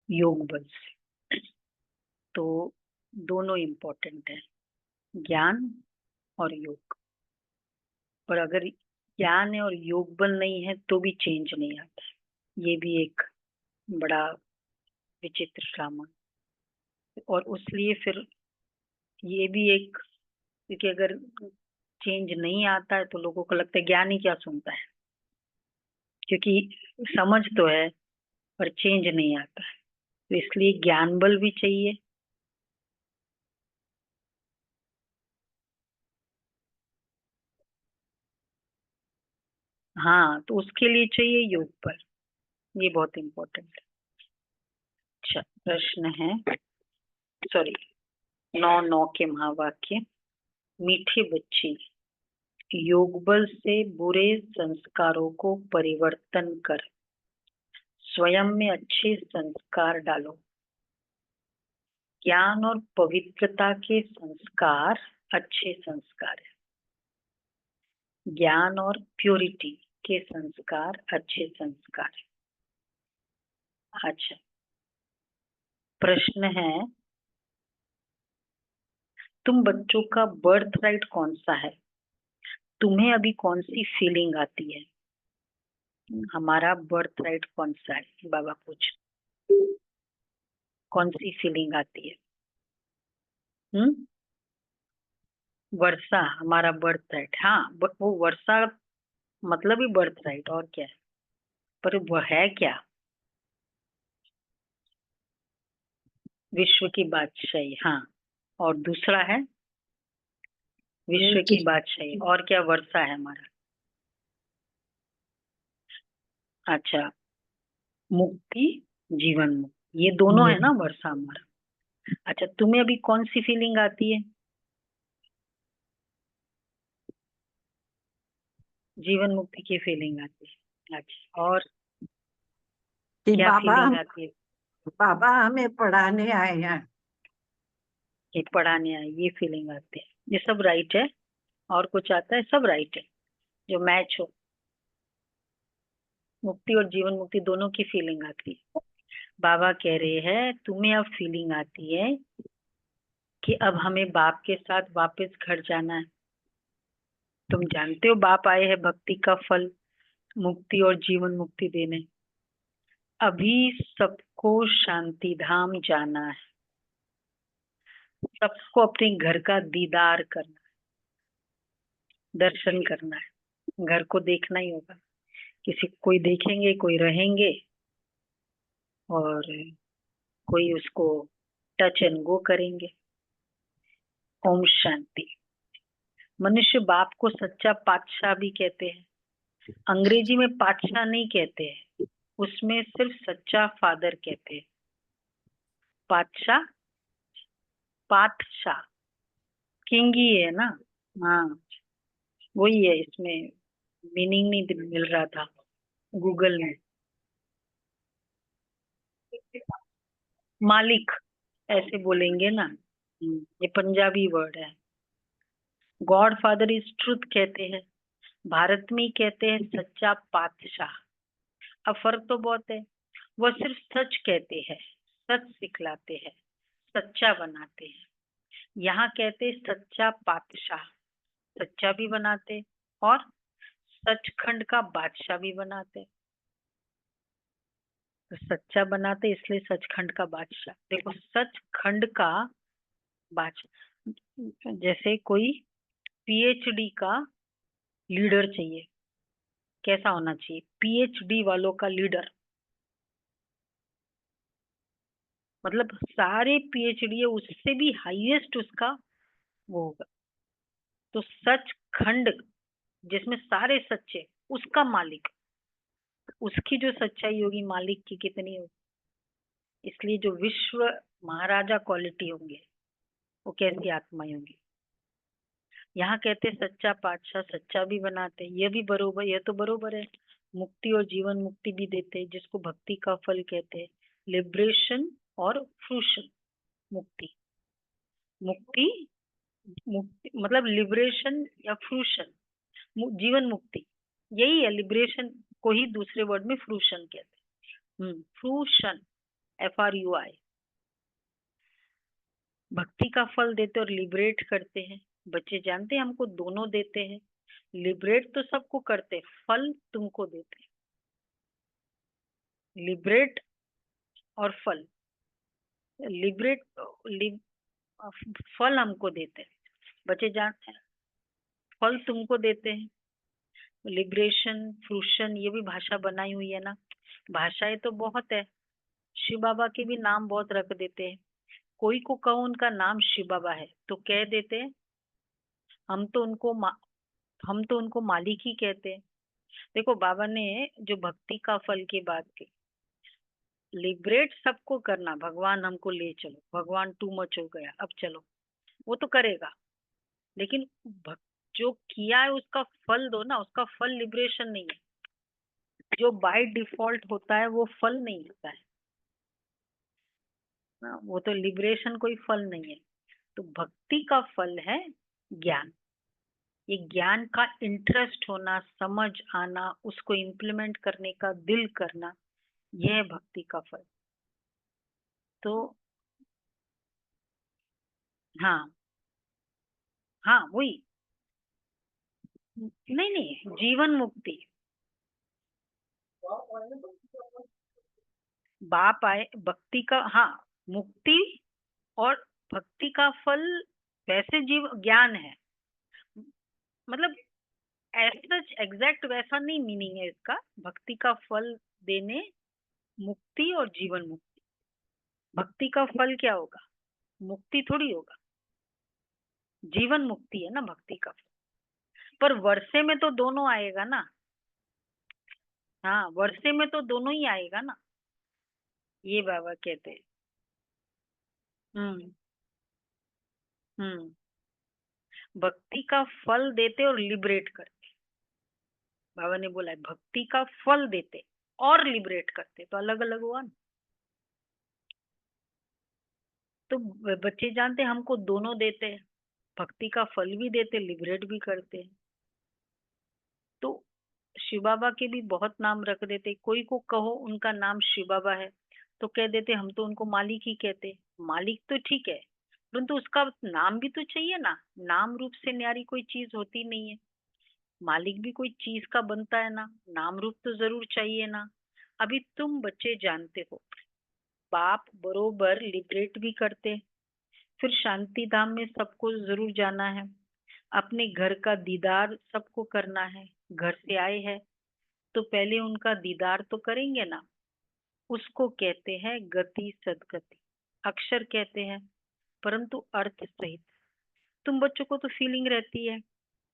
योग बल से। तो दोनों इम्पोर्टेंट है, ज्ञान और योग। और अगर ज्ञान और योग बल नहीं है तो भी चेंज नहीं आता है। ये भी एक बड़ा विचित्र ड्रामा। और उसलिए फिर ये भी एक, क्योंकि अगर चेंज नहीं आता है तो लोगों को लगता है ज्ञान ही क्या सुनता है, क्योंकि समझ तो है पर चेंज नहीं आता है। तो इसलिए ज्ञान बल भी चाहिए। हाँ, तो उसके लिए चाहिए योग बल, ये बहुत इम्पोर्टेंट है। अच्छा, प्रश्न है, सॉरी, 9 के महावाक्य। मीठे बच्चे, योग बल से बुरे संस्कारों को परिवर्तन कर स्वयं में अच्छे संस्कार डालो। ज्ञान और पवित्रता के संस्कार अच्छे संस्कार है। ज्ञान और प्योरिटी के संस्कार अच्छे संस्कार है। अच्छा, प्रश्न है, तुम बच्चों का बर्थ राइट कौन सा है? तुम्हें अभी कौन सी फीलिंग आती है? हमारा बर्थ राइट कौन सा है? बाबा पूछ, कौन सी फीलिंग आती है? वर्षा हमारा बर्थ राइट। हाँ, वो वर्षा मतलब ही बर्थ राइट, और क्या है? पर वो है क्या? विश्व की बादशाही, हाँ। और दूसरा है विश्व की बादशाही, और क्या वर्षा है हमारा? अच्छा, मुक्ति, जीवन मुक्ति, ये दोनों है ना वर्षा हमारा। अच्छा, तुम्हें अभी कौन सी फीलिंग आती है? जीवन मुक्ति की फीलिंग आती है। अच्छा, और कि क्या फीलिंग आती है? बाबा हमें पढ़ाने आए हैं। कि पढ़ाने आए, ये फीलिंग आती है। ये सब राइट है। और कुछ आता है? सब राइट है जो मैच हो। मुक्ति और जीवन मुक्ति दोनों की फीलिंग आती है। बाबा कह रहे हैं तुम्हें अब फीलिंग आती है कि अब हमें बाप के साथ वापस घर जाना है। तुम जानते हो बाप आए हैं भक्ति का फल, मुक्ति और जीवन मुक्ति देने। अभी सबको शांति धाम जाना है, सबको अपने घर का दीदार करना है, दर्शन करना है। घर को देखना ही होगा। किसी कोई देखेंगे, कोई रहेंगे, और कोई उसको टच एंड गो करेंगे। ओम शांति। मनुष्य बाप को सच्चा पातशाह भी कहते हैं। अंग्रेजी में पातशाह नहीं कहते हैं, उसमें सिर्फ सच्चा फादर कहते हैं। पातशाह, पातशाह किंग ही है ना। हाँ, वही है। इसमें मीनिंग नहीं मिल रहा था गूगल में। मालिक ऐसे बोलेंगे ना। ये पंजाबी वर्ड है। गॉड फादर इज ट्रुथ कहते हैं, भारत में ही कहते हैं सच्चा पातशाह। अब फर्क तो बहुत है। वह सिर्फ सच कहते हैं, सच सिखलाते हैं, सच्चा बनाते हैं। यहाँ कहते सच्चा पातशाह, सच्चा भी बनाते और सचखंड का बादशाह भी बनाते। तो सच्चा बनाते इसलिए सचखंड का बादशाह। देखो, सचखंड का बादशाह, जैसे कोई पीएचडी का लीडर चाहिए, कैसा होना चाहिए? पीएचडी वालों का लीडर, मतलब सारे पीएचडी है उससे भी हाईएस्ट उसका वो होगा। तो सचखंड जिसमें सारे सच्चे, उसका मालिक, उसकी जो सच्चाई होगी मालिक की कितनी होगी। इसलिए जो विश्व महाराजा क्वालिटी होंगे वो कैसी आत्माएं होंगी। यहाँ कहते सच्चा पातशाह सच्चा भी बनाते, ये भी बरोबर, ये तो बरोबर है। मुक्ति और जीवन मुक्ति भी देते हैं, जिसको भक्ति का फल कहते हैं। लिबरेशन और फ्रूशन, मुक्ति, मुक्ति, मुक्ति मतलब लिबरेशन या फ्रूशन, जीवन मुक्ति यही है। लिबरेशन को ही दूसरे वर्ड में फ्रूशन कहते हैं। Fruition FRUI। भक्ति का फल देते और लिबरेट करते हैं। बच्चे जानते हैं हमको दोनों देते हैं। लिबरेट तो सबको करते, फल तुमको देते। लिबरेट और फल। लिबरेट फल हमको देते हैं। बच्चे जानते हैं फल तुमको देते हैं। लिबरेशन, फ्रूशन, ये भी भाषा बनाई हुई है ना। भाषाएं तो बहुत है। शिव बाबा के भी नाम बहुत रख देते हैं। कोई को कहो उनका नाम शिव बाबा है तो कह देते हैं हम तो उनको मालिक ही कहते हैं। देखो बाबा ने जो भक्ति का फल की बात की, लिबरेट सबको करना, भगवान हमको ले चलो, भगवान टू मच हो गया अब चलो, वो तो करेगा। लेकिन जो किया है उसका फल दो ना। उसका फल लिबरेशन नहीं है। जो बाय डिफॉल्ट होता है वो फल नहीं होता है ना, वो तो लिबरेशन कोई फल नहीं है। तो भक्ति का फल है ज्ञान। ये ज्ञान का इंटरेस्ट होना, समझ आना, उसको इम्प्लीमेंट करने का दिल करना, यह है भक्ति का फल। तो हाँ, हाँ वही। नहीं नहीं, जीवन मुक्ति। बाप आए भक्ति का, हाँ, मुक्ति और भक्ति का फल वैसे जीव ज्ञान है। मतलब ऐसा एग्जैक्ट वैसा नहीं मीनिंग है इसका। भक्ति का फल देने मुक्ति और जीवन मुक्ति। भक्ति का फल क्या होगा? मुक्ति थोड़ी होगा, जीवन मुक्ति है ना भक्ति का फल। पर वर्षे में तो दोनों आएगा ना। हाँ, वर्षे में तो दोनों ही आएगा ना, ये बाबा कहते हैं। हम्म। हम्म। भक्ति का फल देते और लिबरेट करते। बाबा ने बोला है भक्ति का फल देते और लिबरेट करते, तो अलग अलग हुआ ना। तो बच्चे जानते हैं हमको दोनों देते हैं, भक्ति का फल भी देते, लिबरेट भी करते हैं। तो शिव बाबा के भी बहुत नाम रख देते। कोई को कहो उनका नाम शिव बाबा है तो कह देते हम तो उनको मालिक ही कहते। मालिक तो ठीक है, परंतु उसका नाम भी तो चाहिए ना। नाम रूप से न्यारी कोई चीज होती नहीं है। मालिक भी कोई चीज का बनता है ना, नाम रूप तो जरूर चाहिए ना। अभी तुम बच्चे जानते हो बाप बरोबर लिबरेट भी करते, फिर शांति धाम में सबको जरूर जाना है, अपने घर का दीदार सबको करना है। घर से आए हैं तो पहले उनका दीदार तो करेंगे ना। उसको कहते हैं गति सदगति। अक्षर कहते हैं परंतु अर्थ सहित। तुम बच्चों को तो फीलिंग रहती है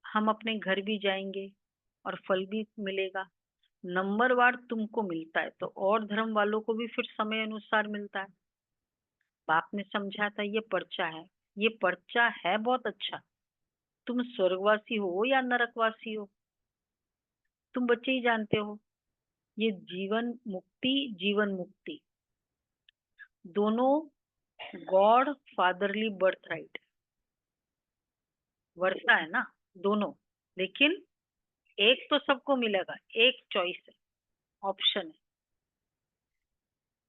हम अपने घर भी जाएंगे और फल भी मिलेगा। नंबरवार तुमको मिलता है तो और धर्म वालों को भी फिर समय अनुसार मिलता है। बाप ने समझा था ये पर्चा है, ये पर्चा है बहुत अच्छा। तुम स्वर्गवासी हो या नरकवासी हो, तुम बच्चे ही जानते हो। ये जीवन मुक्ति दोनों गॉड फादरली बर्थ राइट, वर्षा है ना दोनों। लेकिन एक तो सबको मिलेगा, एक चॉइस है, ऑप्शन है।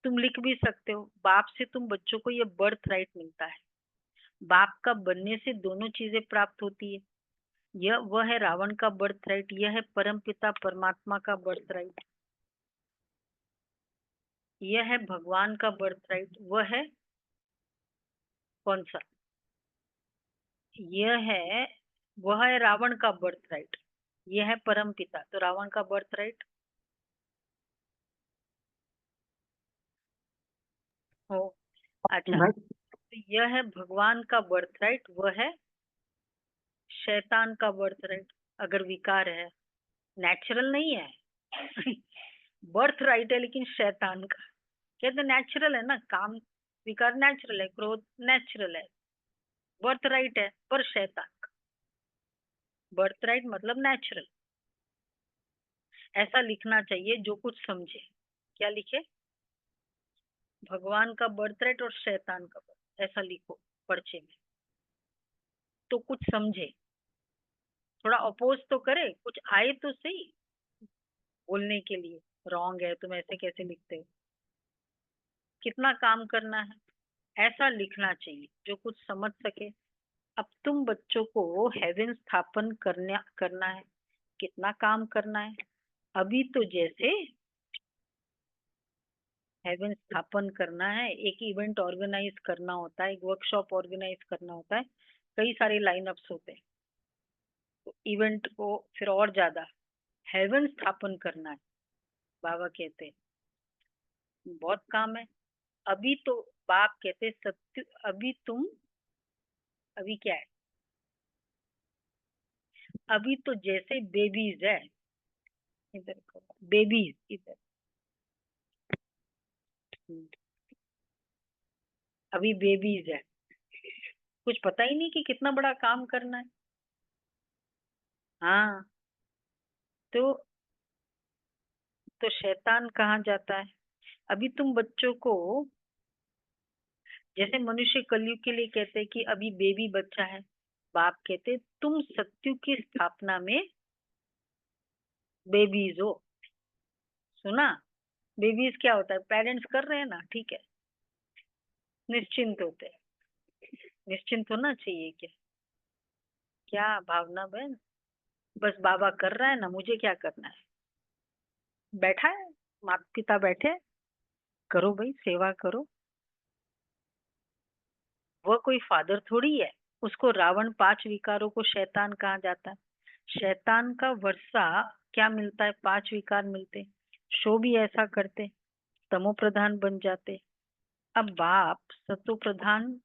तुम लिख भी सकते हो बाप से तुम बच्चों को ये बर्थ राइट मिलता है। बाप का बनने से दोनों चीजें प्राप्त होती है। यह वह है रावण का बर्थ राइट, यह है परम पिता परमात्मा का बर्थ राइट। यह है भगवान का बर्थ राइट, वह है कौन सा? यह है वह है रावण का बर्थ राइट, यह है परम पिता, तो रावण का बर्थ राइट हो। अच्छा, बस तो यह है भगवान का बर्थ राइट, वह है शैतान का बर्थ राइट। अगर विकार है, नेचुरल नहीं है बर्थ राइट है लेकिन शैतान का। कहते नेचुरल है ना, काम विकार नेचुरल है, क्रोध नेचुरल है, बर्थ राइट है पर शैतान का। बर्थ राइट मतलब नेचुरल। ऐसा लिखना चाहिए जो कुछ समझे। क्या लिखे? भगवान का बर्थ राइट और शैतान का बर्थ, ऐसा लिखो पर्चे में, तो कुछ समझे। थोड़ा अपोज तो करे, कुछ आए तो सही बोलने के लिए। रॉन्ग है तुम ऐसे कैसे लिखते हो। कितना काम करना है, ऐसा लिखना चाहिए जो कुछ समझ सके। अब तुम बच्चों को हेवन स्थापन करना है, कितना काम करना है। अभी तो जैसे हेवन स्थापन करना है, एक इवेंट ऑर्गेनाइज करना होता है, एक वर्कशॉप ऑर्गेनाइज करना होता है, कई सारे लाइनअप्स होते हैं, तो इवेंट को फिर और ज्यादा हेवन स्थापन करना है, बाबा कहते हैं बहुत काम है। अभी तो बाप कहते सत्य, अभी क्या है, अभी तो जैसे बेबीज है, इधर बेबीज इधर, अभी बेबीज है, कुछ पता ही नहीं कि कितना बड़ा काम करना है। हाँ, तो शैतान कहाँ जाता है। अभी तुम बच्चों को, जैसे मनुष्य कलयुग के लिए कहते हैं कि अभी बेबी बच्चा है, बाप कहते तुम सत्युग की स्थापना में बेबीज हो। सुना, बेबीज क्या होता है, पेरेंट्स कर रहे हैं ना, ठीक है, निश्चिंत होते हैं, निश्चिंत होना चाहिए। क्या क्या भावना बहन, बस बाबा कर रहा है ना, मुझे क्या करना है, बैठा है, माता पिता बैठे हैं, करो भाई, सेवा करो। वह कोई फादर थोड़ी है, उसको रावण 5 विकारों को शैतान कहा जाता है। शैतान का वर्षा क्या मिलता है, 5 विकार मिलते, शो भी ऐसा करते, तमो प्रधान बन जाते। अब बाप सतो प्रधान,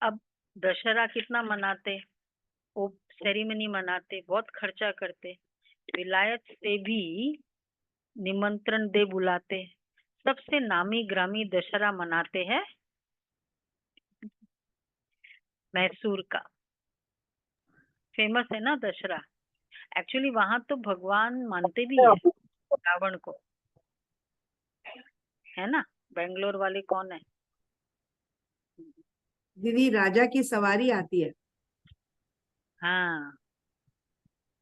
अब दशहरा कितना मनाते, वो सेरेमनी मनाते, बहुत खर्चा करते, विलायत से भी निमंत्रण दे बुलाते, सबसे नामी ग्रामी दशहरा मनाते हैं मैसूर का, फेमस है ना दशहरा। एक्चुअली वहां तो भगवान मानते भी है रावण को, है ना, बेंगलोर वाले कौन है। दीदी राजा की सवारी आती है। हाँ,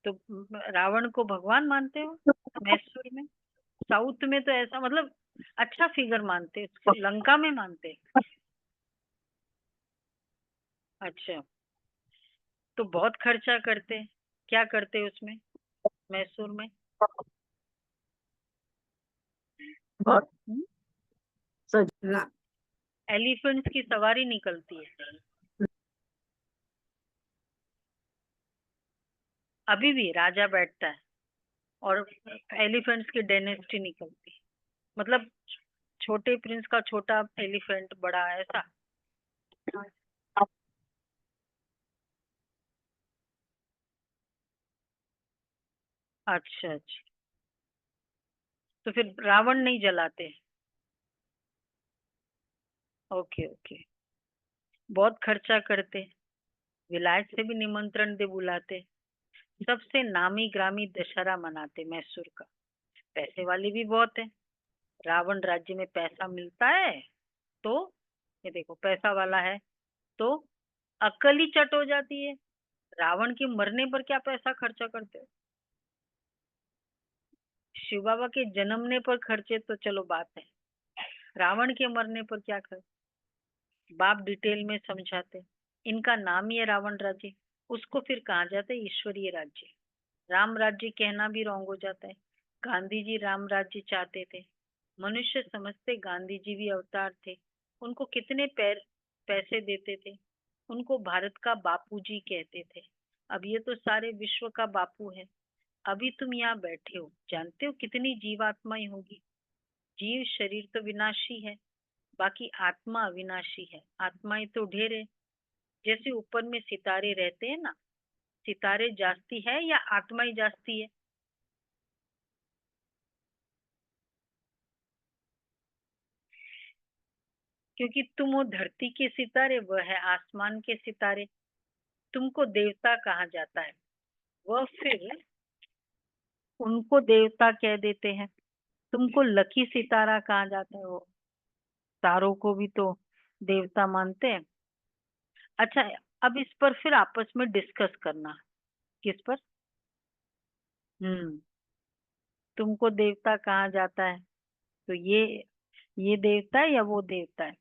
तो रावण को भगवान मानते हो मैसूर में। साउथ में तो ऐसा मतलब अच्छा फिगर मानते, लंका में मानते। अच्छा, तो बहुत खर्चा करते, क्या करते उसमें मैसूर में। बहुत रा- एलिफेंट्स की सवारी निकलती है, अभी भी राजा बैठता है और एलिफेंट्स की डायनेस्टी निकलती है, मतलब छोटे प्रिंस का छोटा एलिफेंट, बड़ा ऐसा। अच्छा अच्छा, तो फिर रावण नहीं जलाते। ओके ओके, बहुत खर्चा करते, विलायत से भी निमंत्रण दे बुलाते, सबसे नामी ग्रामी दशहरा मनाते मैसूर का। पैसे वाले भी बहुत है, रावण राज्य में पैसा मिलता है, तो ये देखो पैसा वाला है, तो अकल ही चट हो जाती है। रावण के मरने पर क्या पैसा खर्चा करते हो, शिव बाबा के जन्मने पर खर्चे तो चलो बात है, रावण के मरने पर क्या खर्च। बाप डिटेल में समझाते, इनका नाम ही है रावण राज्य, उसको फिर कहा जाता है ईश्वरीय राज्य। राम राज्य कहना भी रॉन्ग हो जाता है। गांधी जी राम राज्य चाहते थे, मनुष्य समझते गांधी जी भी अवतार थे, उनको कितने पैसे देते थे, उनको भारत का बापू जी कहते थे। अब ये तो सारे विश्व का बापू है। अभी तुम यहाँ बैठे हो, जानते हो कितनी जीवात्माएं होगी। जीव शरीर तो विनाशी है, बाकी आत्मा अविनाशी है। आत्माएं तो ढेर है, जैसे ऊपर में सितारे रहते हैं ना, सितारे जास्ती है या आत्मा ही जास्ती है। क्योंकि तुम हो धरती के सितारे, वह है आसमान के सितारे। तुमको देवता कहा जाता है, वह फिर उनको देवता कह देते हैं। तुमको लकी सितारा कहा जाता है, वो तारों को भी तो देवता मानते हैं। अच्छा, अब इस पर फिर आपस में डिस्कस करना, किस पर। हम्म, तुमको देवता कहा जाता है, तो ये देवता है या वो देवता है।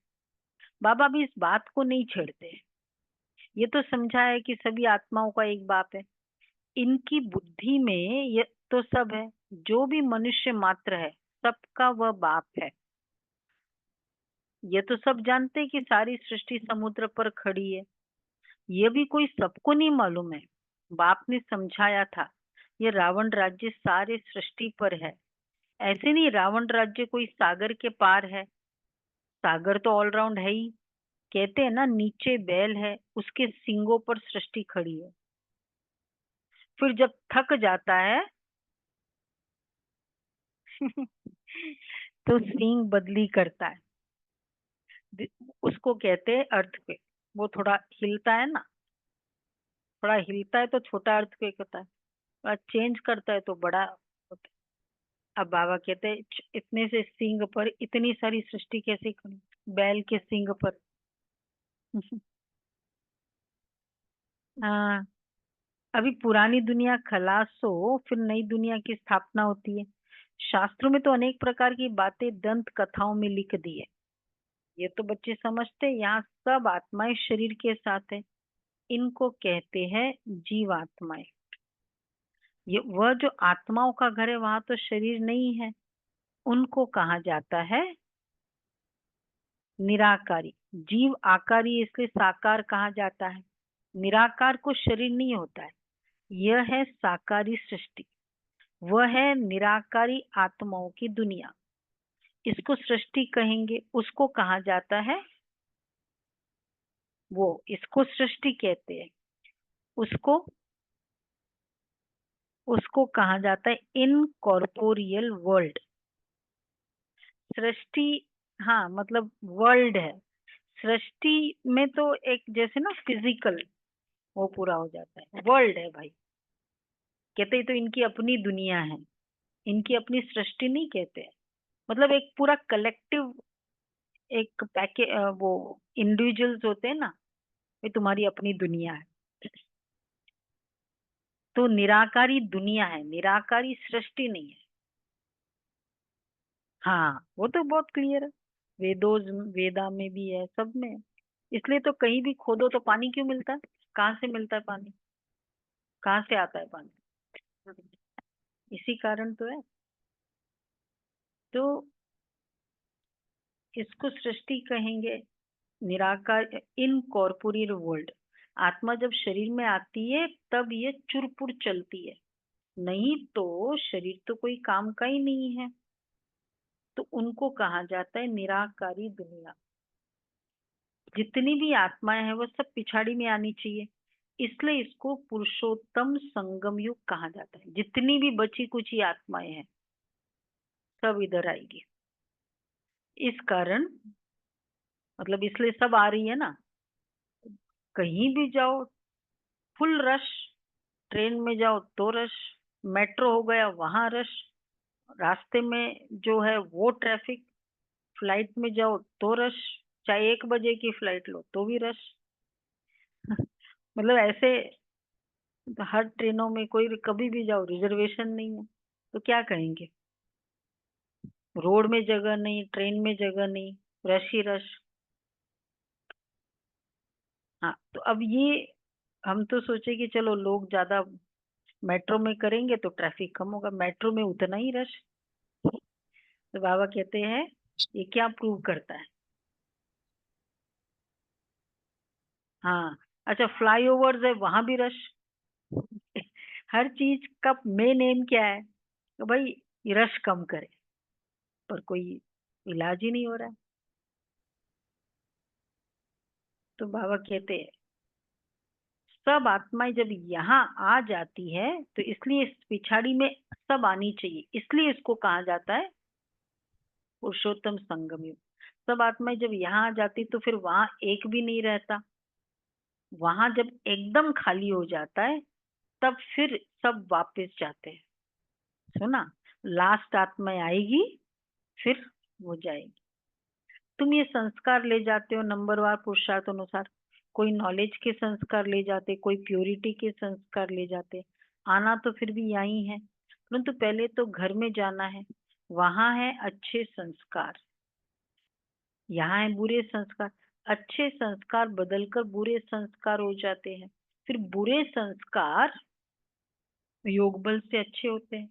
बाबा भी इस बात को नहीं छेड़ते हैं। ये तो समझा है कि सभी आत्माओं का एक बाप है। इनकी बुद्धि में ये तो सब है, जो भी मनुष्य मात्र है सबका वह बाप है। ये तो सब जानते हैं कि सारी सृष्टि समुद्र पर खड़ी है। ये भी कोई सबको नहीं मालूम है। बाप ने समझाया था, ये रावण राज्य सारे सृष्टि पर है। ऐसे नहीं, रावण राज्य कोई सागर के पार है। सागर तो ऑलराउंड है ही। कहते हैं ना, नीचे बैल है, उसके सींगों पर सृष्टि खड़ी है। फिर जब थक जाता है तो सींग बदली करता है। उसको कहते हैं अर्थक्वेक। वो थोड़ा हिलता है ना, थोड़ा हिलता है तो छोटा अर्थक्वेक होता है, थोड़ा चेंज करता है तो बड़ा होता है। अब बाबा कहते हैं, इतने से सींग पर इतनी सारी सृष्टि कैसे खड़ी, बैल के सींग पर। हाँ, अभी पुरानी दुनिया खलास हो, फिर नई दुनिया की स्थापना होती है। शास्त्रों में तो अनेक प्रकार की बातें दंत कथाओं में लिख दी है। ये तो बच्चे समझते हैं, यहाँ सब आत्माएं शरीर के साथ है। इनको कहते हैं जीवात्माएं। ये वह जो आत्माओं का घर है, वहां तो शरीर नहीं है। उनको कहा जाता है निराकारी। जीव आकारी, इसलिए साकार कहा जाता है। निराकार को शरीर नहीं होता है। यह है साकारी सृष्टि। वह है निराकारी आत्माओं की दुनिया। इसको सृष्टि कहेंगे। उसको कहा जाता है, वो इसको सृष्टि कहते हैं। उसको उसको कहा जाता है इनकॉर्पोरियल वर्ल्ड। सृष्टि, हाँ मतलब वर्ल्ड है। सृष्टि में तो एक जैसे ना फिजिकल वो पूरा हो जाता है, वर्ल्ड है भाई। कहते हैं तो इनकी अपनी दुनिया है, इनकी अपनी सृष्टि नहीं कहते हैं। मतलब एक पूरा कलेक्टिव, एक पैके वो इंडिविजुअल्स होते हैं ना, ये तुम्हारी अपनी दुनिया है। तो निराकारी दुनिया है, निराकारी सृष्टि नहीं है। हाँ, वो तो बहुत क्लियर है। वेदों वेदा में भी है, सब में है। इसलिए तो कहीं भी खोदो तो पानी क्यों मिलता है। कहाँ से मिलता है पानी, कहाँ से आता है पानी। इसी कारण तो है। तो इसको सृष्टि कहेंगे, निराकार इनकॉर्पोरियल वर्ल्ड। आत्मा जब शरीर में आती है तब ये चुरपुर चलती है, नहीं तो शरीर तो कोई काम का ही नहीं है। तो उनको कहा जाता है निराकारी दुनिया। जितनी भी आत्माएं हैं वो सब पिछाड़ी में आनी चाहिए, इसलिए इसको पुरुषोत्तम संगम युग कहा जाता है। जितनी भी बची कुची आत्माएं हैं सब इधर आएगी। इस कारण, मतलब इसलिए सब आ रही है ना। कहीं भी जाओ फुल रश, ट्रेन में जाओ तो रश, मेट्रो हो गया वहां रश, रास्ते में जो है वो ट्रैफिक, फ्लाइट में जाओ तो रश, चाहे 1 बजे की फ्लाइट लो तो भी रश। मतलब ऐसे हर ट्रेनों में कोई भी कभी भी जाओ रिजर्वेशन नहीं है, तो क्या कहेंगे। रोड में जगह नहीं, ट्रेन में जगह नहीं, रश ही रश। हाँ, तो अब ये हम तो सोचे कि चलो लोग ज्यादा मेट्रो में करेंगे तो ट्रैफिक कम होगा, मेट्रो में उतना ही रश। तो बाबा कहते हैं ये क्या प्रूव करता है। हाँ, अच्छा फ्लाईओवर्स है वहां भी रश। हर चीज का मेन एम क्या है, तो भाई रश कम करे, पर कोई इलाज ही नहीं हो रहा है। तो बाबा कहते हैं सब आत्माएं जब यहाँ आ जाती है तो इसलिए इस पिछाड़ी में सब आनी चाहिए, इसलिए इसको कहा जाता है पुरुषोत्तम संगम युग। सब आत्माएं जब यहाँ आ जाती तो फिर वहां एक भी नहीं रहता। वहां जब एकदम खाली हो जाता है तब फिर सब वापस जाते हैं। सुना, लास्ट आत्मा आएगी फिर वो जाएगी। तुम ये संस्कार ले जाते हो नंबरवार पुरुषार्थ अनुसार। कोई नॉलेज के संस्कार ले जाते, कोई प्योरिटी के संस्कार ले जाते। आना तो फिर भी यही है। परंतु पहले तो घर में जाना है, वहां है अच्छे संस्कार, यहाँ है बुरे संस्कार। अच्छे संस्कार बदलकर बुरे संस्कार हो जाते हैं, फिर बुरे संस्कार योग बल से अच्छे होते हैं।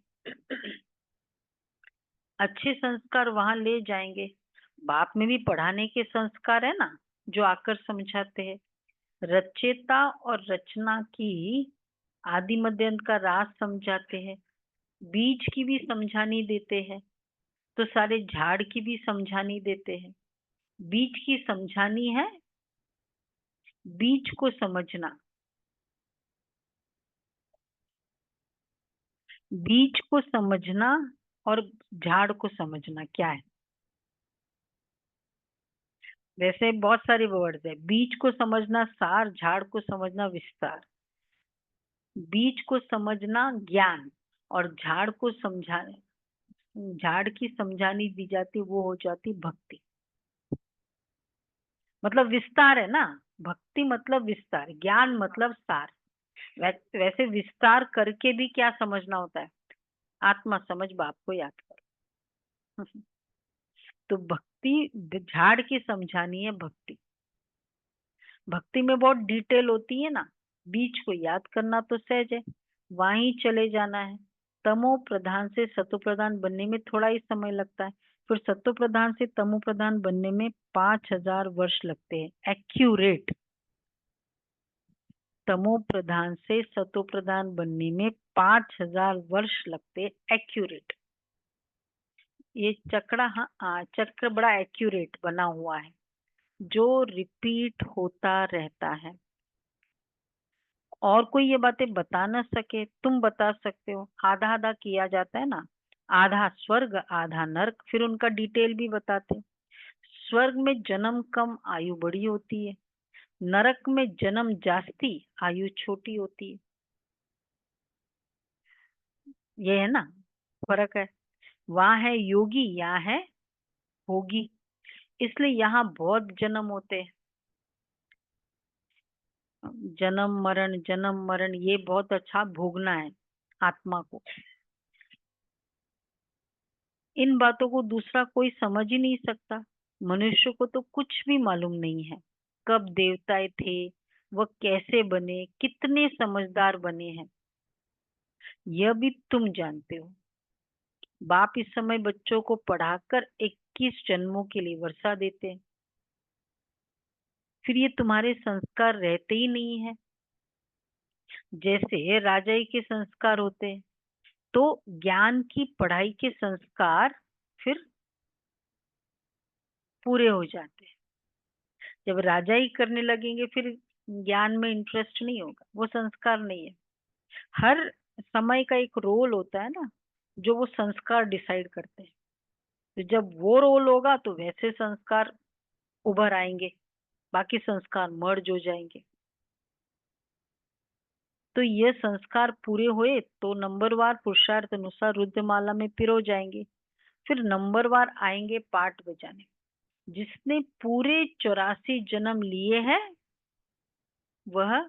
अच्छे संस्कार वहां ले जाएंगे, बाप में भी पढ़ाने के संस्कार है ना, जो आकर समझाते हैं। रचयिता और रचना की आदि मध्य अंत का राज समझाते हैं, बीज की भी समझानी देते हैं, तो सारे झाड़ की भी समझानी देते हैं। बीज की समझानी है, बीज को समझना, बीज को समझना और झाड़ को समझना क्या है। वैसे बहुत सारे वर्ड्स है, बीज को समझना सार, झाड़ को समझना विस्तार। बीज को समझना ज्ञान और झाड़ को झाड़ की समझानी दी जाती, वो हो जाती भक्ति। मतलब विस्तार है ना, भक्ति मतलब विस्तार, ज्ञान मतलब सार। वैसे विस्तार करके भी क्या समझना होता है, आत्मा समझ बाप को याद करो। तो भक्ति झाड़ की समझानी है भक्ति। भक्ति में बहुत डिटेल होती है ना, बीज को याद करना तो सहज है, वहीं चले जाना है। तमो प्रधान से सतो प्रधान बनने में थोड़ा ही समय लगता है, फिर सतो प्रधान से तमो प्रधान बनने में 5000 वर्ष लगते हैं एक्यूरेट। तमो प्रधान से सतो प्रधान बनने में 5000 वर्ष लगते एक्यूरेट। ये चक्र, हाँ चक्र बड़ा एक्यूरेट बना हुआ है, जो रिपीट होता रहता है। और कोई ये बातें बता ना सके, तुम बता सकते हो। आधा आधा किया जाता है ना, आधा स्वर्ग आधा नरक, फिर उनका डिटेल भी बताते। स्वर्ग में जन्म कम आयु बड़ी होती है, नरक में जन्म जास्ती आयु छोटी होती है। ये है ना फर्क है, वहां है योगी, यहाँ है भोगी, इसलिए यहाँ बहुत जन्म होते हैं। जन्म मरण ये बहुत अच्छा भोगना है आत्मा को। इन बातों को दूसरा कोई समझ ही नहीं सकता। मनुष्य को तो कुछ भी मालूम नहीं है, कब देवताएं थे, वह कैसे बने, कितने समझदार बने हैं, यह भी तुम जानते हो। बाप इस समय बच्चों को पढ़ाकर 21 जन्मों के लिए वर्षा देते हैं, फिर ये तुम्हारे संस्कार रहते ही नहीं है। जैसे राजाई के संस्कार होते हैं, तो ज्ञान की पढ़ाई के संस्कार फिर पूरे हो जाते हैं। जब राजाई करने लगेंगे फिर ज्ञान में इंटरेस्ट नहीं होगा, वो संस्कार नहीं है। हर समय का एक रोल होता है ना, जो वो संस्कार डिसाइड करते हैं। तो जब वो रोल होगा तो वैसे संस्कार उभर आएंगे, बाकी संस्कार मर्ज हो जाएंगे। तो ये संस्कार पूरे हुए तो नंबरवार पुरुषार्थ अनुसार रुद्रमाला में पिरो जाएंगे, फिर नंबरवार आएंगे पाठ बजाने। जिसने पूरे 84 जन्म लिए हैं वह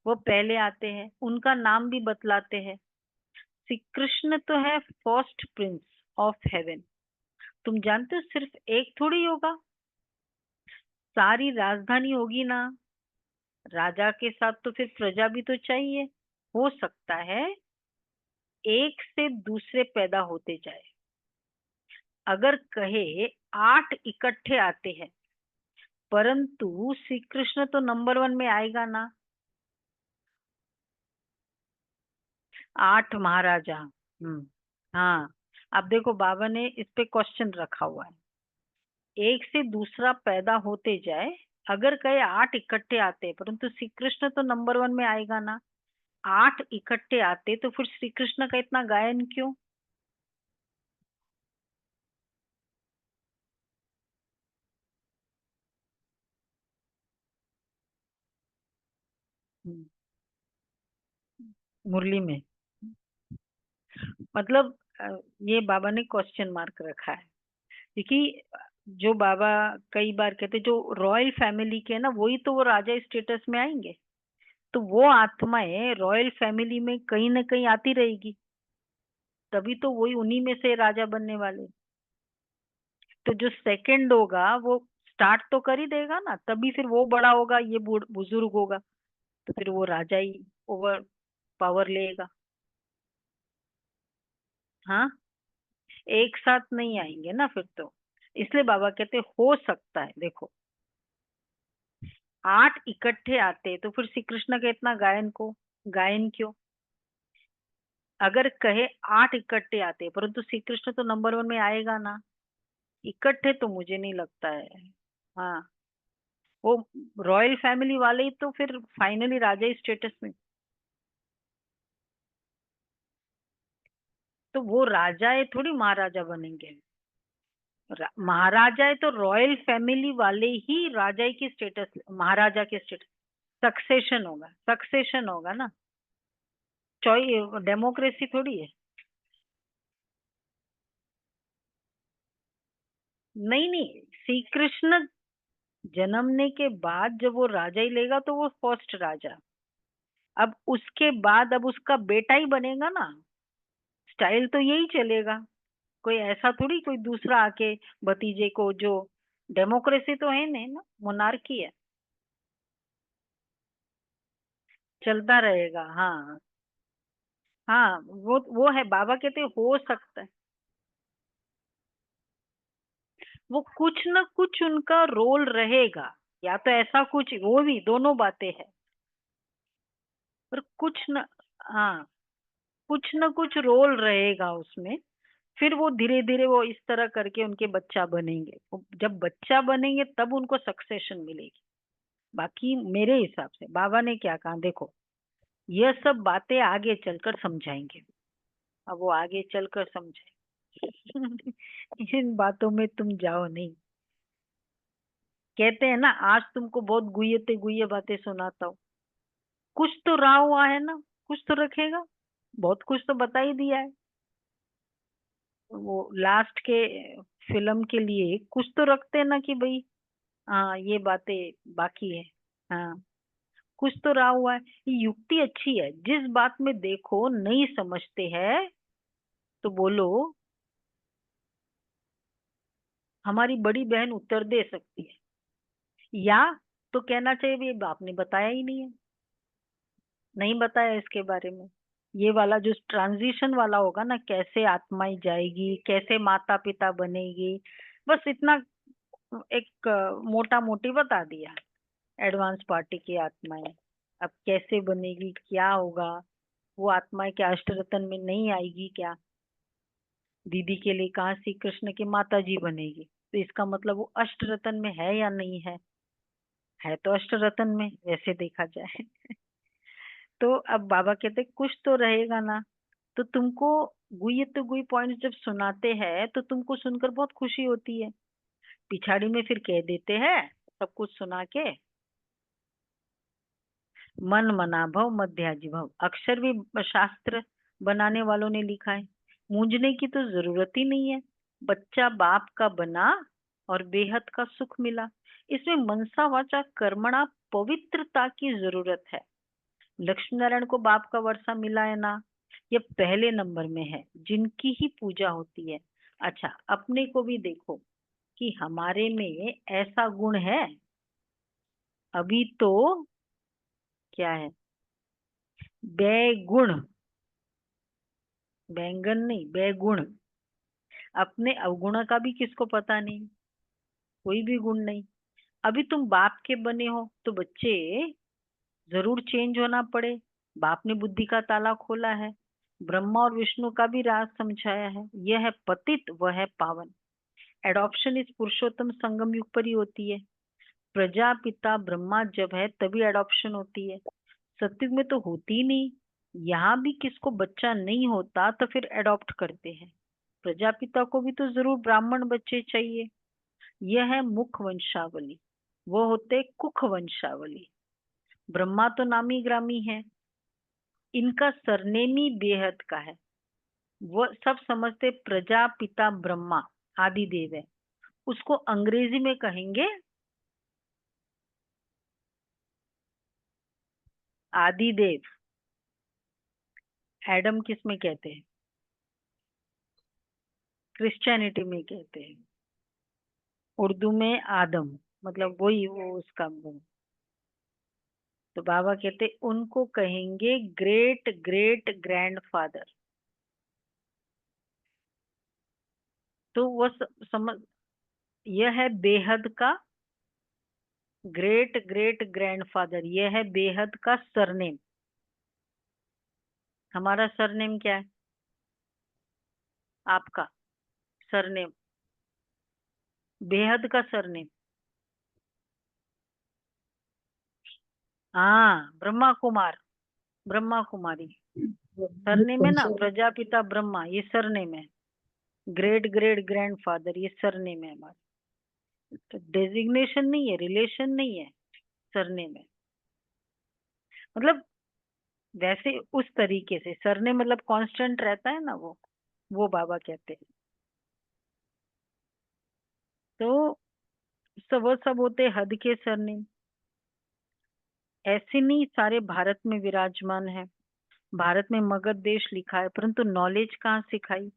पहले आते हैं, उनका नाम भी बतलाते हैं। श्री कृष्ण तो है फर्स्ट प्रिंस ऑफ हेवन। तुम जानते हो सिर्फ एक थोड़ी होगा, सारी राजधानी होगी ना। राजा के साथ तो फिर प्रजा भी तो चाहिए। हो सकता है एक से दूसरे पैदा होते जाए। अगर कहे 8 इकट्ठे आते हैं, परंतु श्री कृष्ण तो नंबर 1 में आएगा ना। 8 महाराजा। हाँ, अब देखो बाबा ने इस पे क्वेश्चन रखा हुआ है, एक से दूसरा पैदा होते जाए। अगर कहे 8 इकट्ठे आते हैं, परंतु श्री कृष्ण तो नंबर 1 में आएगा ना। 8 इकट्ठे आते तो फिर श्री कृष्ण का इतना गायन क्यों। हम्म, मुरली में मतलब ये बाबा ने क्वेश्चन मार्क रखा है, क्योंकि जो बाबा कई बार कहते जो रॉयल फैमिली के है ना, वही तो वो राजा स्टेटस में आएंगे। तो वो आत्माएं रॉयल फैमिली में कहीं ना कहीं आती रहेगी, तभी तो वही उन्हीं में से राजा बनने वाले। तो जो सेकंड होगा वो स्टार्ट तो कर ही देगा ना, तभी फिर वो बड़ा होगा, ये बुजुर्ग होगा, तो फिर वो राजा ही ओवर पावर लेगा। हाँ, एक साथ नहीं आएंगे ना फिर तो। इसलिए बाबा कहते हो सकता है, देखो 8 इकट्ठे आते तो फिर श्री कृष्ण का इतना गायन को गायन क्यों? अगर कहे 8 इकट्ठे आते, परंतु श्री कृष्ण तो नंबर 1 में आएगा ना, इकट्ठे तो मुझे नहीं लगता है। हाँ, वो रॉयल फैमिली वाले ही तो फिर फाइनली राजा स्टेटस में। तो वो राजाए थोड़ी महाराजा बनेंगे। महाराजा है तो रॉयल फैमिली वाले ही राजा की स्टेटस, महाराजा के स्टेटस। सक्सेशन होगा, सक्सेशन होगा ना। चॉइस डेमोक्रेसी थोड़ी है। नहीं नहीं, श्री कृष्ण जन्मने के बाद जब वो राजा ही लेगा तो वो फर्स्ट राजा। अब उसके बाद अब उसका बेटा ही बनेगा ना। स्टाइल तो यही चलेगा। कोई ऐसा थोड़ी कोई दूसरा आके भतीजे को जो, डेमोक्रेसी तो है नहीं ना, मोनार्की है। चलता रहेगा, हाँ। हाँ, वो है, बाबा कहते हो सकता है। वो कुछ न कुछ उनका रोल रहेगा, या तो ऐसा कुछ, वो भी दोनों बातें हैं। पर कुछ न, हाँ, कुछ न कुछ रोल रहेगा उसमें। फिर वो धीरे धीरे वो इस तरह करके उनके बच्चा बनेंगे, जब बच्चा बनेंगे तब उनको सक्सेशन मिलेगी। बाकी मेरे हिसाब से बाबा ने क्या कहा, देखो यह सब बातें आगे चलकर समझाएंगे। अब वो आगे चलकर समझाएंगे। इन बातों में तुम जाओ नहीं। कहते हैं ना, आज तुमको बहुत गुह्यते गुह्य बातें सुनाता हूँ। कुछ तो रहा हुआ है ना, कुछ तो रखेगा। बहुत कुछ तो बता ही दिया है। वो लास्ट के फिल्म के लिए कुछ तो रखते हैं ना कि भाई, हाँ ये बातें बाकी है। हाँ, कुछ तो रहा हुआ है। ये युक्ति अच्छी है, जिस बात में देखो नहीं समझते हैं तो बोलो हमारी बड़ी बहन उत्तर दे सकती है, या तो कहना चाहिए भाई आपने बताया ही नहीं है, नहीं बताया इसके बारे में। ये वाला जो ट्रांजिशन वाला होगा ना, कैसे आत्माएं जाएगी, कैसे माता पिता बनेगी, बस इतना एक मोटा मोटी बता दिया। एडवांस पार्टी की आत्माएं अब कैसे बनेगी, क्या होगा। वो आत्माएं क्या अष्टरत्न में नहीं आएगी क्या? दीदी के लिए कहा श्री कृष्ण की माता जी बनेगी, तो इसका मतलब वो अष्टरत्न में है या नहीं है? है तो अष्टरत्न में वैसे देखा जाए। तो अब बाबा कहते कुछ तो रहेगा ना। तो तुमको गुई तो गुई पॉइंट्स जब सुनाते हैं तो तुमको सुनकर बहुत खुशी होती है। पिछाड़ी में फिर कह देते हैं सब कुछ सुना के, मन मना भव मध्याजी भव, अक्षर भी शास्त्र बनाने वालों ने लिखा है। मूंझने की तो जरूरत ही नहीं है। बच्चा बाप का बना और बेहद का सुख मिला। इसमें मनसा वाचा कर्मणा पवित्रता की जरूरत है। लक्ष्मी नारायण को बाप का वर्षा मिला है ना, ये पहले नंबर में है जिनकी ही पूजा होती है। अच्छा, अपने को भी देखो कि हमारे में ऐसा गुण है। अभी तो क्या है, बैगुण, बैंगन नहीं बैगुण। अपने अवगुण का भी किसको पता नहीं, कोई भी गुण नहीं। अभी तुम बाप के बने हो तो बच्चे जरूर चेंज होना पड़े। बाप ने बुद्धि का ताला खोला है, ब्रह्मा और विष्णु का भी राज समझाया है। यह है पतित, वह है पावन। एडॉप्शन इस पुरुषोत्तम संगम युग पर ही होती है। प्रजापिता ब्रह्मा जब है तभी एडॉप्शन होती है, सत्युग में तो होती ही नहीं। यहाँ भी किसको बच्चा नहीं होता तो फिर एडॉप्ट करते हैं। प्रजापिता को भी तो जरूर ब्राह्मण बच्चे चाहिए। यह है मुख वंशावली, वो होते कुख वंशावली। ब्रह्मा तो नामी ग्रामी है, इनका सरनेम ही बेहद का है। वो सब समझते प्रजापिता ब्रह्मा आदिदेव है, उसको अंग्रेजी में कहेंगे आदिदेव। एडम किस में कहते हैं? क्रिश्चियनिटी में कहते हैं, उर्दू में आदम, मतलब वही वो उसका वो। तो बाबा कहते उनको कहेंगे ग्रेट ग्रेट ग्रैंडफादर। तो वो समझ, यह है बेहद का ग्रेट ग्रेट ग्रैंडफादर, यह है बेहद का सरनेम। हमारा सरनेम क्या है? आपका सरनेम, बेहद का सरनेम। हाँ, ब्रह्मा कुमार, ब्रह्मा कुमारी सरनेम है ना। प्रजापिता ब्रह्मा, ये सरनेम है। ग्रेट ग्रेट ग्रैंडफादर, ये सरनेम है हमारा। तो डेजिग्नेशन नहीं है, रिलेशन नहीं है, सरनेम है। मतलब वैसे उस तरीके से सरनेम मतलब कांस्टेंट रहता है ना, वो बाबा कहते हैं। तो वो सब होते हद के सरनेम। ऐसे नहीं सारे भारत में विराजमान है। भारत में मगध देश लिखा है, परंतु नॉलेज कहाँ सिखाई,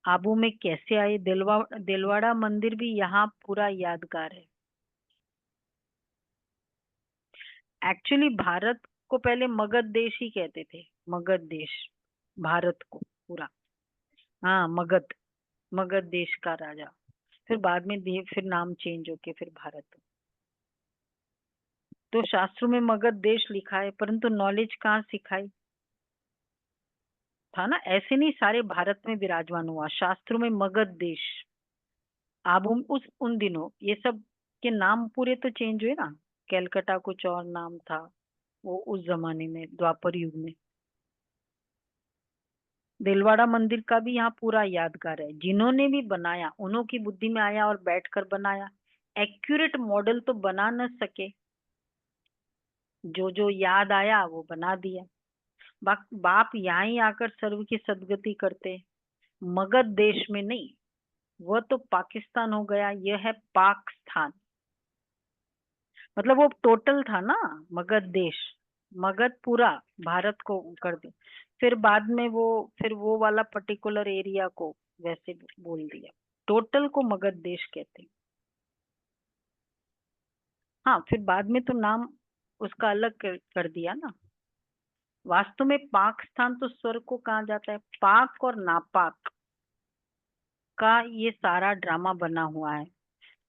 आबू में कैसे आए? दिलवाड़ा मंदिर भी यहाँ पूरा यादगार है। एक्चुअली भारत को पहले मगध देश ही कहते थे, मगध देश, भारत को पूरा। हाँ, मगध, मगध देश का राजा। फिर बाद में फिर नाम चेंज होके फिर भारत। तो शास्त्रों में मगध देश लिखा है, परंतु नॉलेज कहाँ सिखाई था ना। ऐसे नहीं सारे भारत में विराजमान हुआ, शास्त्रों में मगध देश। अब उस उन दिनों ये सब के नाम पूरे तो चेंज हुए ना। कैलकाटा कुछ और नाम था वो उस जमाने में, द्वापर युग में। दिलवाड़ा मंदिर का भी यहाँ पूरा यादगार है। जिन्होंने भी बनाया उन्हों की बुद्धि में आया और बैठकर बनाया। एक्यूरेट मॉडल तो बना न सके, जो जो याद आया वो बना दिया। बाप यहाँ ही आकर सर्व की सदगति करते, मगध देश में नहीं। वह तो पाकिस्तान हो गया, यह है पाकिस्तान। मतलब वो टोटल था ना मगध देश, मगध पूरा भारत को कर दे। फिर बाद में वो फिर वो वाला पर्टिकुलर एरिया को वैसे बोल दिया, टोटल को मगध देश कहते हैं। हाँ, फिर बाद में तो नाम उसका अलग कर दिया ना। वास्तव में पाकिस्तान तो स्वर्ग को कहा जाता है। पाक और नापाक का ये सारा ड्रामा बना हुआ है।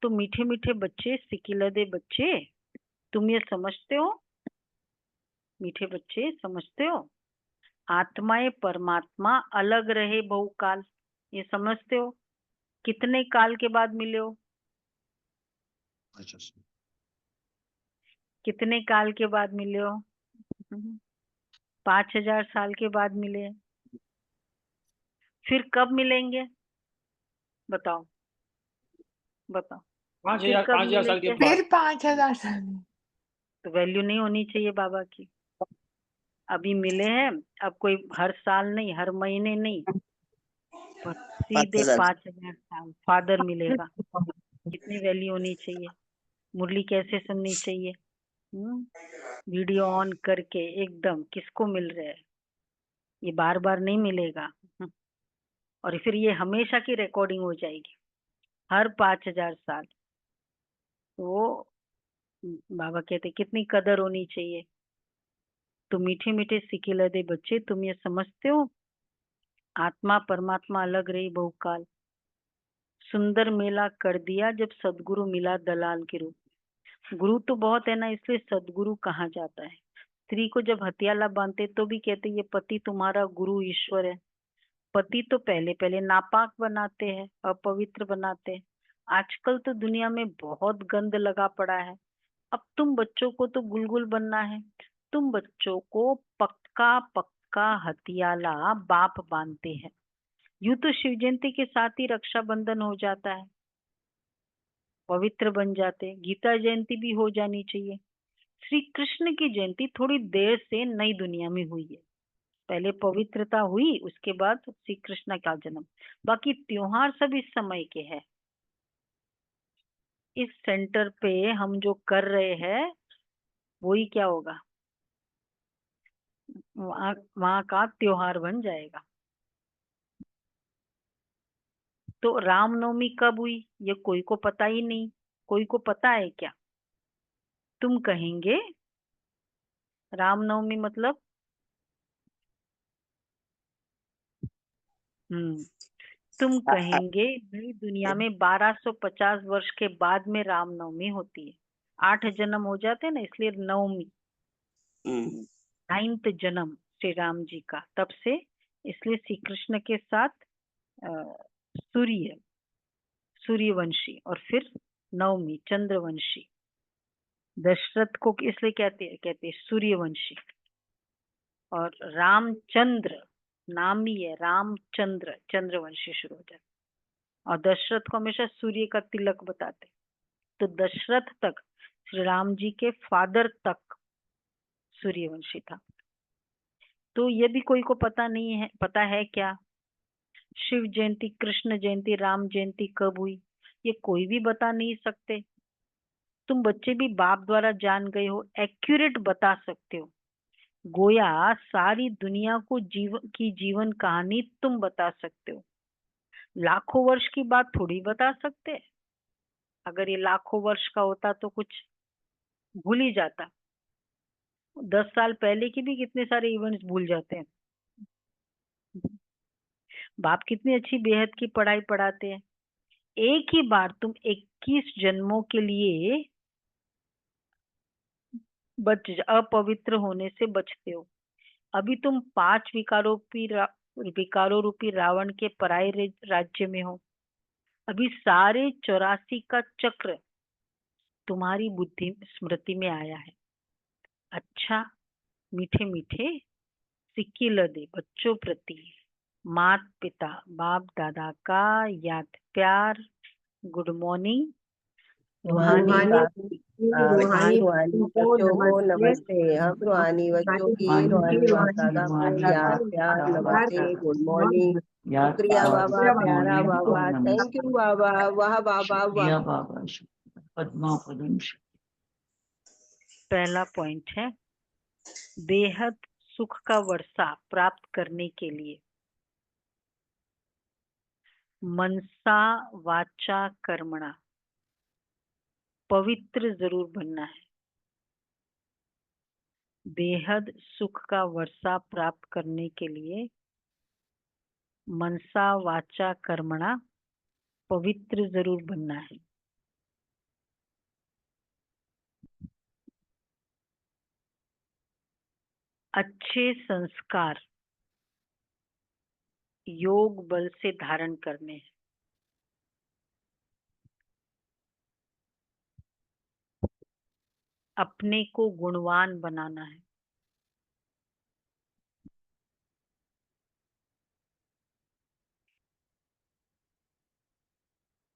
तो मीठे मीठे बच्चे, सिकिलदे बच्चे, तुम ये समझते हो? मीठे बच्चे समझते हो? आत्माएं परमात्मा अलग रहे बहुकाल, ये समझते हो? कितने काल के बाद मिले हो? अच्छा। कितने काल के बाद मिले हो? 5,000 साल के बाद मिले। फिर कब मिलेंगे? बताओ, बताओ। फिर कब 5,000 साल के मिलेंगे? बाद। फिर 5,000 साल। तो वैल्यू नहीं होनी चाहिए बाबा की। अभी मिले हैं, अब कोई हर साल नहीं, हर महीने नहीं, पर सीधे 5,000। 5,000 साल फादर मिलेगा। कितनी वैल्यू होनी चाहिए? मुरली कैसे सुननी चाहिए? वीडियो ऑन करके एकदम किसको मिल रहा है, ये बार बार नहीं मिलेगा। और फिर ये हमेशा की रिकॉर्डिंग हो जाएगी, हर 5,000 साल। तो बाबा कहते कितनी कदर होनी चाहिए। तो मीठे मीठे सिकिलदे बच्चे, तुम ये समझते हो आत्मा परमात्मा अलग रही बहुकाल। सुंदर मेला कर दिया जब सदगुरु मिला दलाल के रूप। गुरु तो बहुत है ना, इसलिए सदगुरु कहा जाता है। स्त्री को जब हथियाला बांधते तो भी कहते ये पति तुम्हारा गुरु ईश्वर है। पति तो पहले पहले नापाक बनाते हैं, अपवित्र बनाते हैं। आजकल तो दुनिया में बहुत गंद लगा पड़ा है। अब तुम बच्चों को तो गुलगुल बनना है। तुम बच्चों को पक्का पक्का हथियाला बाप बांधते हैं। यूं तो शिव जयंती के साथ ही रक्षाबंधन हो जाता है, पवित्र बन जाते। गीता जयंती भी हो जानी चाहिए। श्री कृष्ण की जयंती थोड़ी देर से नई दुनिया में हुई है। पहले पवित्रता हुई, उसके बाद श्री कृष्ण का जन्म। बाकी त्योहार सब इस समय के हैं। इस सेंटर पे हम जो कर रहे हैं वही क्या होगा, वहाँ वहाँ का त्योहार बन जाएगा। तो रामनवमी कब हुई ये कोई को पता ही नहीं। कोई को पता है क्या? तुम कहेंगे रामनवमी मतलब तुम कहेंगे नई दुनिया में 1250 वर्ष के बाद में रामनवमी होती है। 8 जन्म हो जाते हैं ना, इसलिए नवमी, 9th जन्म श्री राम जी का तब से, इसलिए श्री कृष्ण के साथ सूर्यवंशी और फिर नवमी चंद्रवंशी। दशरथ को इसलिए कहते हैं सूर्यवंशी। और रामचंद्र नाम ही है, रामचंद्र, चंद्रवंशी शुरू हो जाता। और दशरथ को हमेशा सूर्य का तिलक बताते। तो दशरथ तक, श्री राम जी के फादर तक सूर्यवंशी था। तो ये भी कोई को पता नहीं है। पता है क्या शिव जयंती, कृष्ण जयंती, राम जयंती कब हुई ये कोई भी बता नहीं सकते। तुम बच्चे भी बाप द्वारा जान गए हो, एक्यूरेट बता सकते हो। गोया सारी दुनिया को जीवन कहानी तुम बता सकते हो। लाखों वर्ष की बात थोड़ी बता सकते। अगर ये लाखों वर्ष का होता तो कुछ भूल ही जाता। 10 साल पहले की भी कितने सारे इवेंट्स भूल जाते हैं। बाप कितनी अच्छी बेहद की पढ़ाई पढ़ाते हैं। एक ही बार तुम 21 जन्मों के लिए अपवित्र होने से बचते हो। अभी तुम 5 विकारों रूपी रावण के पराये राज्य में हो। अभी सारे 84 का चक्र तुम्हारी बुद्धि स्मृति में आया है। अच्छा, मीठे मीठे सिक्की लदे बच्चों प्रति मात पिता बाप दादा का याद प्यार, गुड मॉर्निंग, रूहानी रूहानी रूहानी को बच्चों को नमस्ते। नमस्ते। हम रूहानी बच्चों की रूहानी बाप दादा को याद प्यार नमस्ते, गुड मॉर्निंग, शुक्रिया बाबा, प्यारा बाबा, थैंक यू बाबा, वाह बाबा, वाह। पहला पॉइंट है बेहद सुख का वर्षा प्राप्त करने के लिए मनसा वाचा कर्मणा पवित्र जरूर बनना है। बेहद सुख का वर्षा प्राप्त करने के लिए मनसा वाचा कर्मणा पवित्र जरूर बनना है। अच्छे संस्कार योग बल से धारण करने हैं। अपने को गुणवान बनाना है।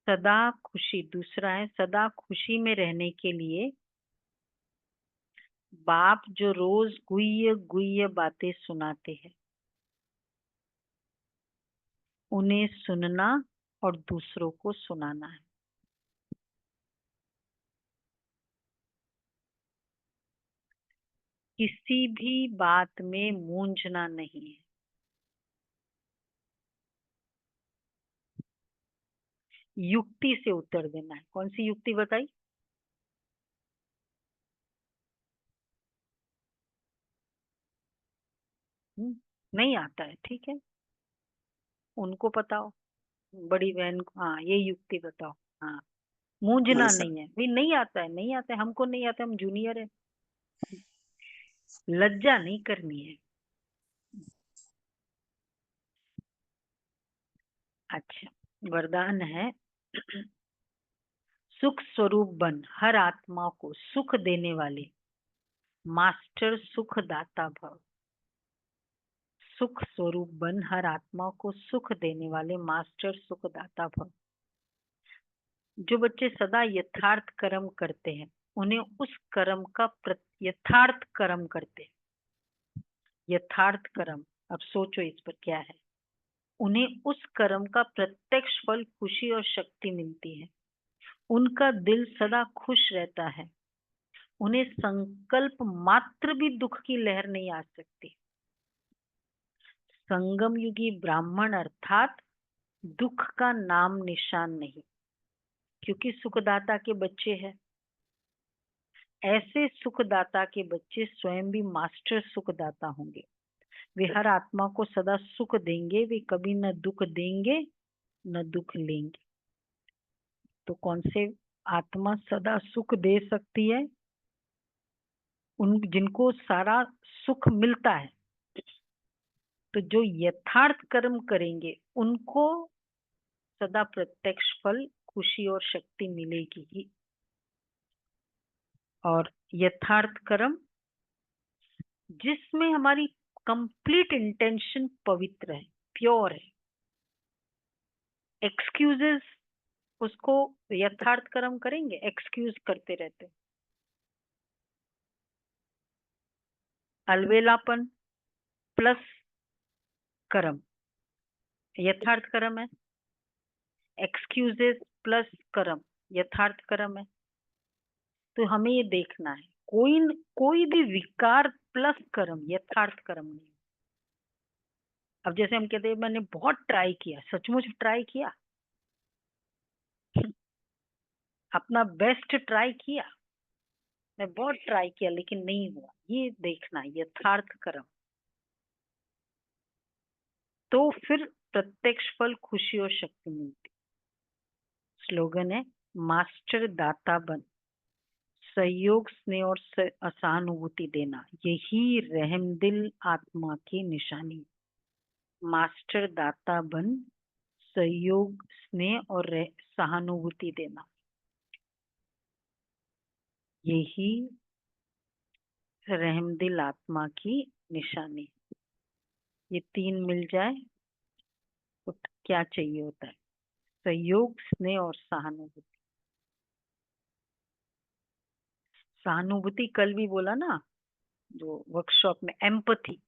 सदा खुशी, दूसरा है सदा खुशी में रहने के लिए बाप जो रोज गुह्य गुह्य बातें सुनाते हैं उन्हें सुनना और दूसरों को सुनाना है। किसी भी बात में मूंझना नहीं है। युक्ति से उत्तर देना है। कौन सी युक्ति बताई? नहीं आता है, ठीक है, उनको बताओ, बड़ी बहन को। हाँ, ये युक्ति बताओ। हाँ, मूंझना नहीं है। भाई नहीं आता है, नहीं आता है, हमको नहीं आता, हम जूनियर है। लज्जा नहीं करनी है। अच्छा, वरदान है सुख स्वरूप बन, हर आत्मा को सुख देने वाले मास्टर सुख दाता भव। सुख स्वरूप बन, हर आत्मा को सुख देने वाले मास्टर सुख दाता भव। जो बच्चे सदा यथार्थ कर्म करते हैं उन्हें उस कर्म का यथार्थ कर्म करते हैं। यथार्थ कर्म, अब सोचो इस पर क्या है। उन्हें उस कर्म का प्रत्यक्ष फल खुशी और शक्ति मिलती है। उनका दिल सदा खुश रहता है। उन्हें संकल्प मात्र भी दुख की लहर नहीं आ सकती। संगम युगी ब्राह्मण अर्थात दुख का नाम निशान नहीं, क्योंकि सुखदाता के बच्चे हैं। ऐसे सुखदाता के बच्चे स्वयं भी मास्टर सुखदाता होंगे। वे हर आत्मा को सदा सुख देंगे, वे कभी न दुख देंगे न दुख लेंगे। तो कौन से आत्मा सदा सुख दे सकती है? उन जिनको सारा सुख मिलता है। तो जो यथार्थ कर्म करेंगे उनको सदा प्रत्यक्ष फल, खुशी और शक्ति मिलेगी ही। और यथार्थ कर्म जिसमें हमारी कंप्लीट इंटेंशन पवित्र है, प्योर है। एक्सक्यूजेस, उसको यथार्थ कर्म करेंगे, एक्सक्यूज करते रहते, अलवेलापन प्लस कर्म यथार्थ कर्म है। एक्सक्यूजेस प्लस कर्म यथार्थ कर्म है। तो हमें ये देखना है, कोई भी विकार प्लस कर्म यथार्थ कर्म नहीं। अब जैसे हम कहते हैं मैंने बहुत ट्राई किया, सचमुच ट्राई किया, अपना बेस्ट ट्राई किया, मैं बहुत ट्राई किया लेकिन नहीं हुआ, ये देखना यथार्थ कर्म। तो फिर प्रत्यक्ष फल, खुशी और शक्ति मिलती। स्लोगन है मास्टर दाता बन, सहयोग, स्नेह और सहानुभूति देना, यही रहमदिल आत्मा की निशानी। मास्टर दाता बन, सहयोग, स्नेह और सहानुभूति देना, यही रहमदिल आत्मा की निशानी। ये तीन मिल जाए तो क्या चाहिए होता है? सहयोग, स्नेह और सहानुभूति। सहानुभूति कल भी बोला ना जो वर्कशॉप में, एम्पथी,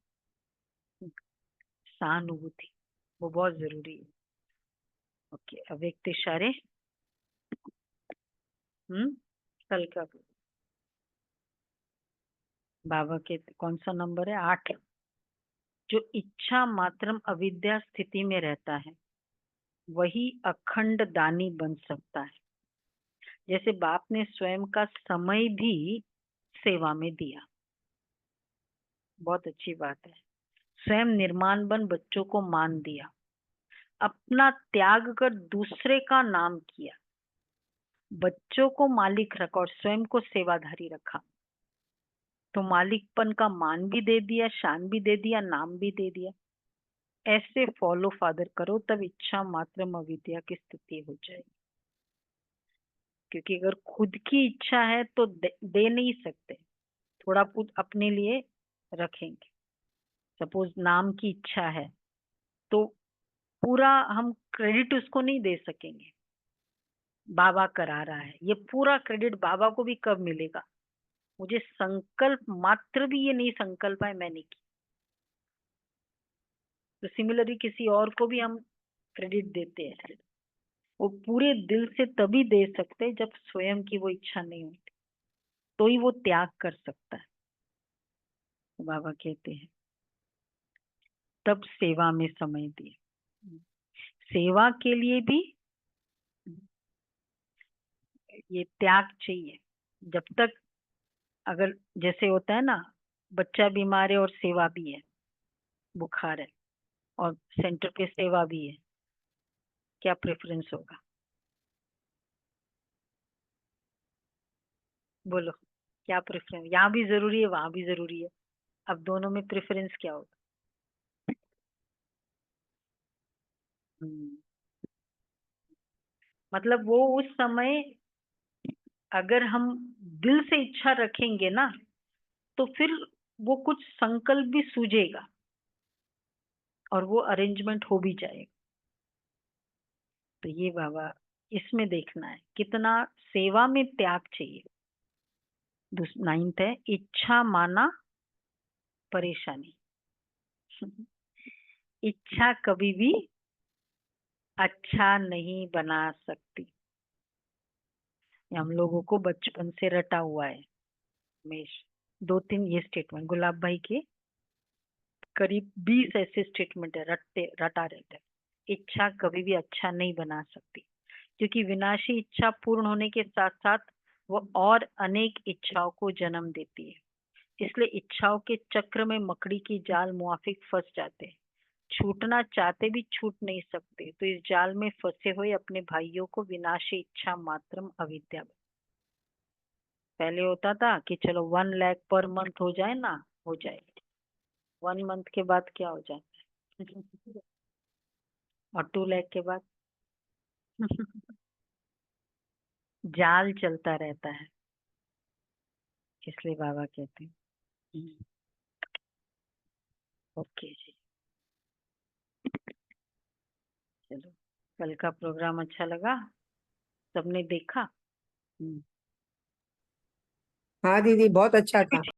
सहानुभूति, वो बहुत जरूरी है। ओके, अव्यक्त इशारे। कल का बाबा के कौन सा नंबर है? 8। जो इच्छा मात्रम अविद्या स्थिति में रहता है वही अखंड दानी बन सकता है। जैसे बाप ने स्वयं का समय भी सेवा में दिया, बहुत अच्छी बात है। स्वयं निर्माण बन बच्चों को मान दिया, अपना त्याग कर दूसरे का नाम किया, बच्चों को मालिक रखा और स्वयं को सेवाधारी रखा। तो मालिकपन का मान भी दे दिया, शान भी दे दिया, नाम भी दे दिया। ऐसे फॉलो फादर करो, तब इच्छा मात्र अविद्या की स्थिति हो जाएगी। क्योंकि अगर खुद की इच्छा है तो दे नहीं सकते, थोड़ा कुछ अपने लिए रखेंगे। सपोज नाम की इच्छा है तो पूरा हम क्रेडिट उसको नहीं दे सकेंगे। बाबा करा रहा है, ये पूरा क्रेडिट बाबा को भी कब मिलेगा? मुझे संकल्प मात्र भी ये नहीं संकल्प है मैंने की। तो सिमिलरली किसी और को भी हम क्रेडिट देते हैं, वो पूरे दिल से तभी दे सकते हैं जब स्वयं की वो इच्छा नहीं होती, तो ही वो त्याग कर सकता है। तो बाबा कहते हैं तब सेवा में समय दिए। सेवा के लिए भी ये त्याग चाहिए। जब तक, अगर जैसे होता है ना, बच्चा बीमार है और सेवा भी है, बुखार है और सेंटर पे सेवा भी है, क्या प्रेफरेंस होगा? बोलो क्या प्रेफरेंस? यहाँ भी जरूरी है, वहां भी जरूरी है, अब दोनों में प्रेफरेंस क्या होगा? मतलब वो उस समय अगर हम दिल से इच्छा रखेंगे ना तो फिर वो कुछ संकल्प भी सूझेगा और वो अरेंजमेंट हो भी जाएगा। तो ये बाबा इसमें देखना है कितना सेवा में त्याग चाहिए। 9th है इच्छा माना परेशानी। इच्छा कभी भी अच्छा नहीं बना सकती। हम लोगों को बचपन से रटा हुआ है हमेश। 2-3 ये स्टेटमेंट गुलाब भाई के करीब 20 ऐसे स्टेटमेंट है रटा रहते हैं। इच्छा कभी भी अच्छा नहीं बना सकती, क्योंकि विनाशी इच्छा पूर्ण होने के साथ साथ वो और अनेक इच्छाओं को जन्म देती है। इसलिए इच्छाओं के चक्र में मकड़ी की जाल मुआफिक फंस जाते हैं। छूटना चाहते भी छूट नहीं सकते, तो इस जाल में फंसे हुए अपने भाइयों को विनाशी इच्छा मात्रम अविद्या। पहले होता था कि चलो 1 लाख पर मंथ हो जाए ना, हो जाए। 1 मंथ के बाद क्या हो जाता है और 2 लाख के बाद जाल चलता रहता है। इसलिए बाबा कहते हैं ओके जी, चलो कल का प्रोग्राम अच्छा लगा, सबने देखा? हाँ दीदी, बहुत अच्छा था।